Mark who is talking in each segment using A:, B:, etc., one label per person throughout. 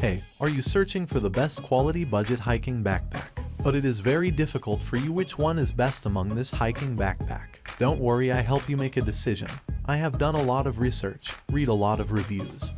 A: Hey, are you searching for the best quality budget hiking backpack? But it is very difficult for you which one is best among this hiking backpack. Don't worry, I help you make a decision. I have done a lot of research, read a lot of reviews,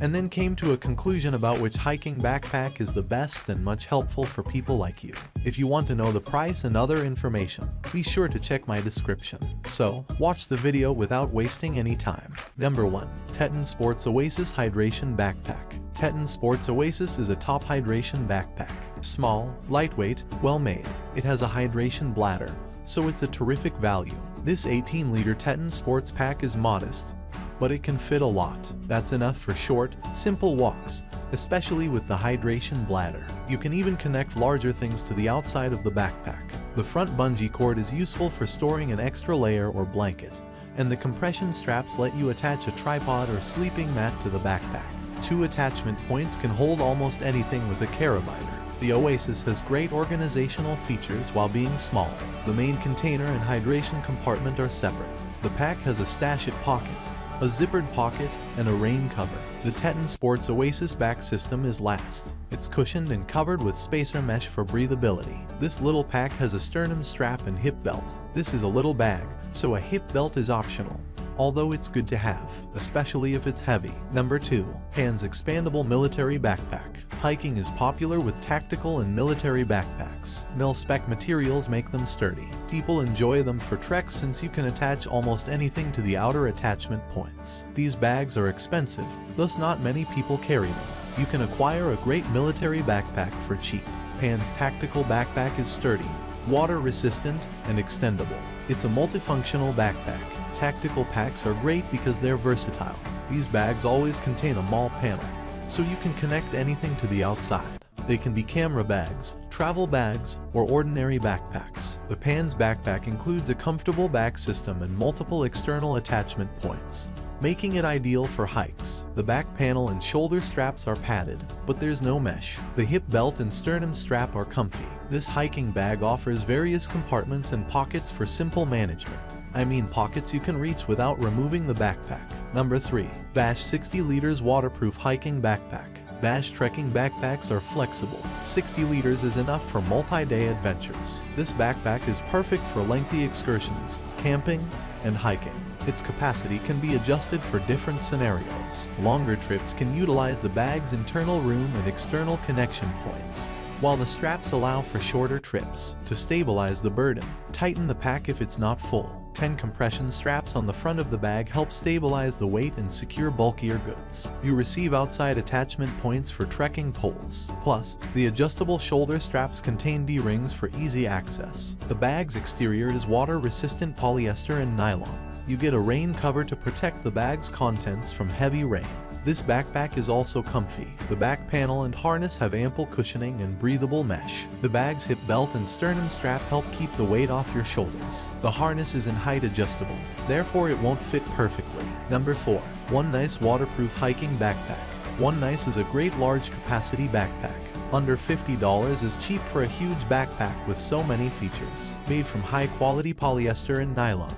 A: and then came to a conclusion about which hiking backpack is the best and much helpful for people like you. If you want to know the price and other information, be sure to check my description. So, watch the video without wasting any time. Number 1. Teton Sports Oasis Hydration Backpack. Teton Sports Oasis is a top hydration backpack. Small, lightweight, well made. It has a hydration bladder, so it's a terrific value. This 18-liter Teton Sports pack is modest, but it can fit a lot. That's enough for short, simple walks, especially with the hydration bladder. You can even connect larger things to the outside of the backpack. The front bungee cord is useful for storing an extra layer or blanket, and the compression straps let you attach a tripod or sleeping mat to the backpack. 2 attachment points can hold almost anything with a carabiner. The Oasis has great organizational features while being small. The main container and hydration compartment are separate. The pack has a stash it pocket, a zippered pocket, and a rain cover. The Teton Sports Oasis back system is last. It's cushioned and covered with spacer mesh for breathability. This little pack has a sternum strap and hip belt. This is a little bag, so a hip belt is optional, although it's good to have, especially if it's heavy. Number 2. Han's Expandable Military Backpack. Hiking is popular with tactical and military backpacks. Mil-spec materials make them sturdy. People enjoy them for treks since you can attach almost anything to the outer attachment points. These bags are expensive, thus not many people carry them. You can acquire a great military backpack for cheap. Han's tactical backpack is sturdy, water-resistant, and extendable. It's a multifunctional backpack. Tactical packs are great because they're versatile. These bags always contain a mall panel, so you can connect anything to the outside. They can be camera bags, travel bags, or ordinary backpacks. The Pan's backpack includes a comfortable back system and multiple external attachment points, making it ideal for hikes. The back panel and shoulder straps are padded, but there's no mesh. The hip belt and sternum strap are comfy. This hiking bag offers various compartments and pockets for simple management. I mean pockets you can reach without removing the backpack. Number 3. Bash 60 liters Waterproof Hiking Backpack. Bash trekking backpacks are flexible. 60 liters is enough for multi-day adventures. This backpack is perfect for lengthy excursions, camping, and hiking. Its capacity can be adjusted for different scenarios. Longer trips can utilize the bag's internal room and external connection points, while the straps allow for shorter trips. To stabilize the burden, tighten the pack if it's not full. 10 compression straps on the front of the bag help stabilize the weight and secure bulkier goods. You receive outside attachment points for trekking poles. Plus, the adjustable shoulder straps contain D-rings for easy access. The bag's exterior is water-resistant polyester and nylon. You get a rain cover to protect the bag's contents from heavy rain. This backpack is also comfy. The back panel and harness have ample cushioning and breathable mesh. The bag's hip belt and sternum strap help keep the weight off your shoulders. The harness is in height adjustable, therefore it won't fit perfectly. Number 4. WoneNice Waterproof Hiking Backpack. WoneNice is a great large capacity backpack. Under $50 is cheap for a huge backpack with so many features. Made from high quality polyester and nylon,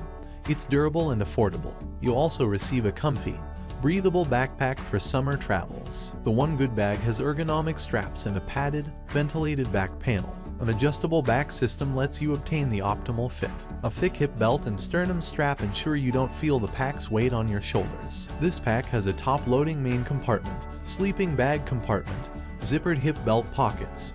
A: it's durable and affordable. You also receive a comfy, breathable backpack for summer travels. The One Good bag has ergonomic straps and a padded, ventilated back panel. An adjustable back system lets you obtain the optimal fit. A thick hip belt and sternum strap ensure you don't feel the pack's weight on your shoulders. This pack has a top-loading main compartment, sleeping bag compartment, zippered hip belt pockets,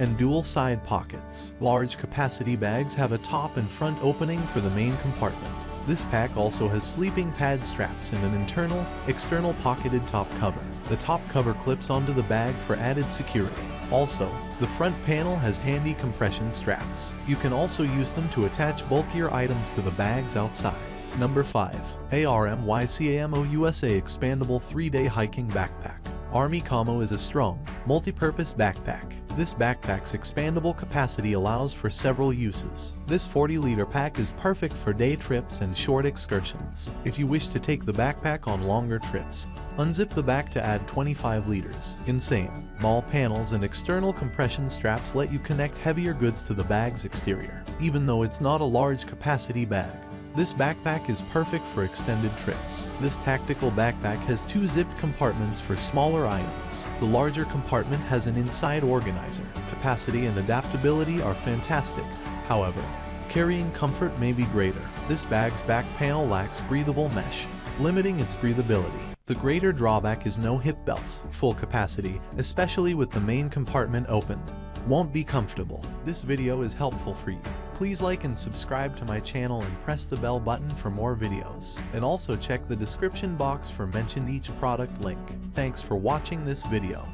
A: and dual side pockets. Large capacity bags have a top and front opening for the main compartment. This pack also has sleeping pad straps and an internal, external pocketed top cover. The top cover clips onto the bag for added security. Also, the front panel has handy compression straps. You can also use them to attach bulkier items to the bags outside. Number 5. ARMYCAMOUSA Expandable 3-Day Hiking Backpack. ARMYCAMOUSA is a strong, multi-purpose backpack. This backpack's expandable capacity allows for several uses. This 40-liter pack is perfect for day trips and short excursions. If you wish to take the backpack on longer trips, unzip the back to add 25 liters. Insane. Mall panels and external compression straps let you connect heavier goods to the bag's exterior. Even though it's not a large capacity bag, This backpack is perfect for extended trips. This tactical backpack has 2 zipped compartments for smaller items. The larger compartment has an inside organizer. Capacity and adaptability are fantastic. However, carrying comfort may be greater. This bag's back panel lacks breathable mesh, limiting its breathability. The greater drawback is no hip belt. Full capacity, especially with the main compartment opened, won't be comfortable. This video is helpful for you. Please like and subscribe to my channel and press the bell button for more videos. And also check the description box for mentioned each product link. Thanks for watching this video.